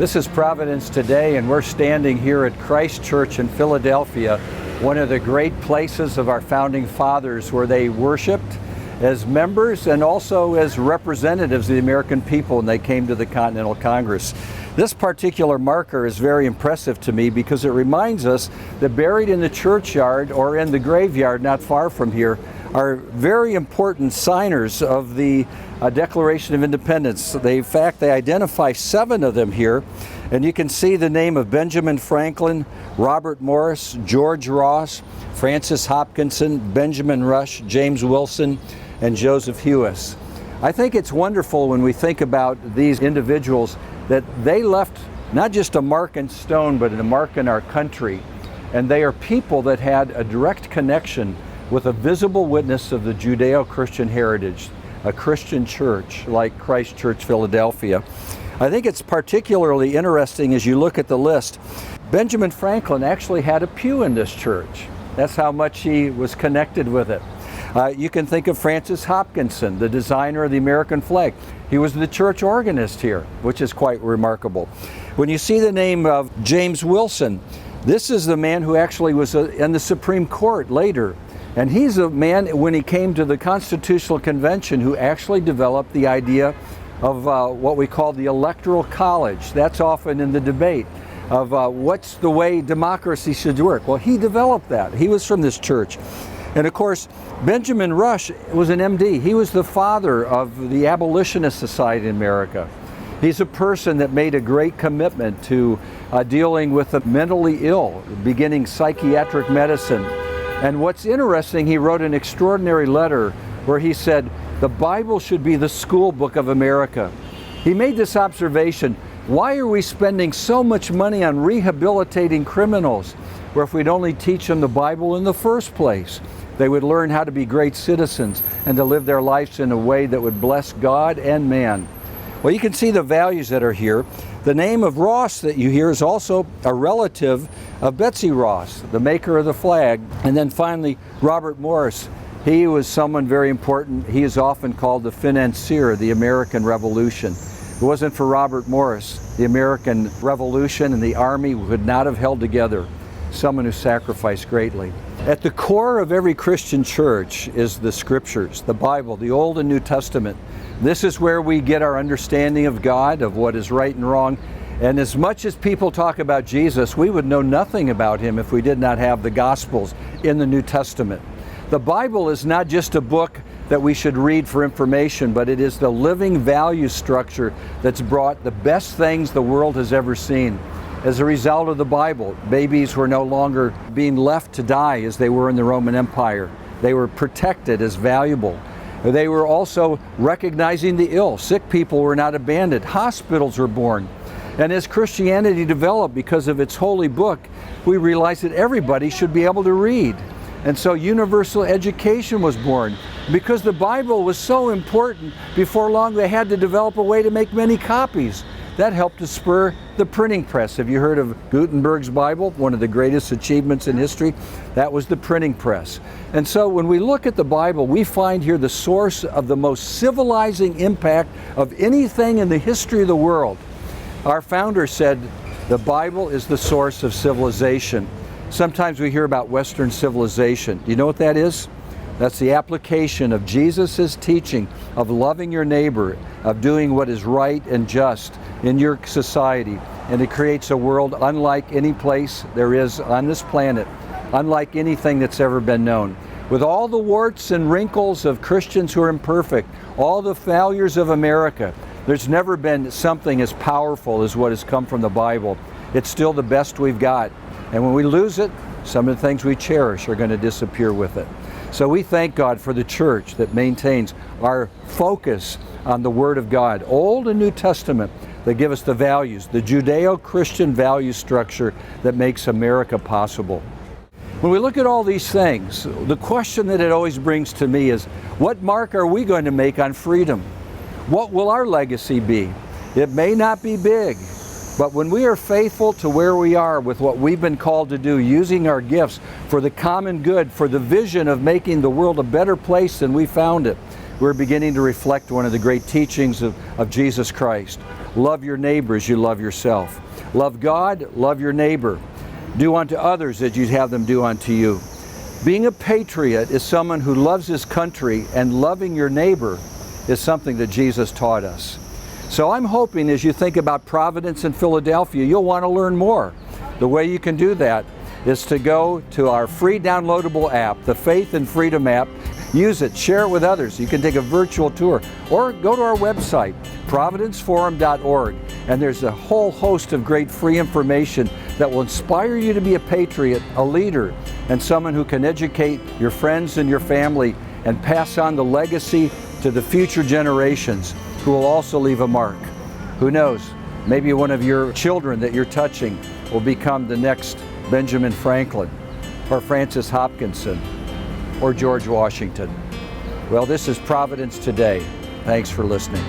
This is Providence today, and we're standing here at Christ Church in Philadelphia, one of the great places of our founding fathers where they worshiped as members and also as representatives of the American people when they came to the Continental Congress. This particular marker is very impressive to me because it reminds us that buried in the churchyard or in the graveyard not far from here are very important signers of the Declaration of Independence. In fact, they identify 7 of them here, and you can see the name of Benjamin Franklin, Robert Morris, George Ross, Francis Hopkinson, Benjamin Rush, James Wilson, and Joseph Hewis. I think it's wonderful when we think about these individuals that they left not just a mark in stone, but a mark in our country. And they are people that had a direct connection with a visible witness of the Judeo-Christian heritage, a Christian church like Christ Church, Philadelphia. I think it's particularly interesting as you look at the list. Benjamin Franklin actually had a pew in this church. That's how much he was connected with it. You can think of Francis Hopkinson, the designer of the American flag. He was the church organist here, which is quite remarkable. When you see the name of James Wilson, this is the man who actually was in the Supreme Court later. And he's a man, when he came to the Constitutional Convention, who actually developed the idea of what we call the Electoral College. That's often in the debate of what's the way democracy should work. Well, he developed that. He was from this church. And of course, Benjamin Rush was an MD. He was the father of the Abolitionist Society in America. He's a person that made a great commitment to dealing with the mentally ill, beginning psychiatric medicine. And what's interesting, he wrote an extraordinary letter where he said, the Bible should be the school book of America. He made this observation, why are we spending so much money on rehabilitating criminals, where if we'd only teach them the Bible in the first place, they would learn how to be great citizens and to live their lives in a way that would bless God and man. Well, you can see the values that are here. The name of Ross that you hear is also a relative of Betsy Ross, the maker of the flag. And then finally, Robert Morris. He was someone very important. He is often called the financier of the American Revolution. If it wasn't for Robert Morris, the American Revolution and the Army would not have held together. Someone who sacrificed greatly. At the core of every Christian church is the Scriptures, the Bible, the Old and New Testament. This is where we get our understanding of God, of what is right and wrong. And as much as people talk about Jesus, we would know nothing about him if we did not have the Gospels in the New Testament. The Bible is not just a book that we should read for information, but it is the living value structure that's brought the best things the world has ever seen. As a result of the Bible, babies were no longer being left to die as they were in the Roman Empire. They were protected as valuable. They were also recognizing the ill. Sick people were not abandoned. Hospitals were born. And as Christianity developed because of its holy book, we realized that everybody should be able to read. And so universal education was born. Because the Bible was so important, before long they had to develop a way to make many copies. That helped to spur the printing press. Have you heard of Gutenberg's Bible? One of the greatest achievements in history. That was the printing press. And so when we look at the Bible, we find here the source of the most civilizing impact of anything in the history of the world. Our founder said the Bible is the source of civilization. Sometimes we hear about Western civilization. Do you know what that is? That's the application of Jesus' teaching of loving your neighbor, of doing what is right and just in your society. And it creates a world unlike any place there is on this planet, unlike anything that's ever been known. With all the warts and wrinkles of Christians who are imperfect, all the failures of America, there's never been something as powerful as what has come from the Bible. It's still the best we've got. And when we lose it, some of the things we cherish are going to disappear with it. So we thank God for the church that maintains our focus on the Word of God, Old and New Testament, that give us the values, the Judeo-Christian value structure that makes America possible. When we look at all these things, the question that it always brings to me is, what mark are we going to make on freedom? What will our legacy be? It may not be big, but when we are faithful to where we are with what we've been called to do, using our gifts for the common good, for the vision of making the world a better place than we found it, we're beginning to reflect one of the great teachings of Jesus Christ. Love your neighbor as you love yourself. Love God, love your neighbor. Do unto others as you'd have them do unto you. Being a patriot is someone who loves his country, and loving your neighbor is something that Jesus taught us. So I'm hoping as you think about Providence and Philadelphia, you'll want to learn more. The way you can do that is to go to our free downloadable app, the Faith and Freedom app. Use it, share it with others. You can take a virtual tour or go to our website, providenceforum.org, and there's a whole host of great free information that will inspire you to be a patriot, a leader, and someone who can educate your friends and your family and pass on the legacy to the future generations who will also leave a mark. Who knows, maybe one of your children that you're touching will become the next Benjamin Franklin or Francis Hopkinson or George Washington. Well, this is Providence Today. Thanks for listening.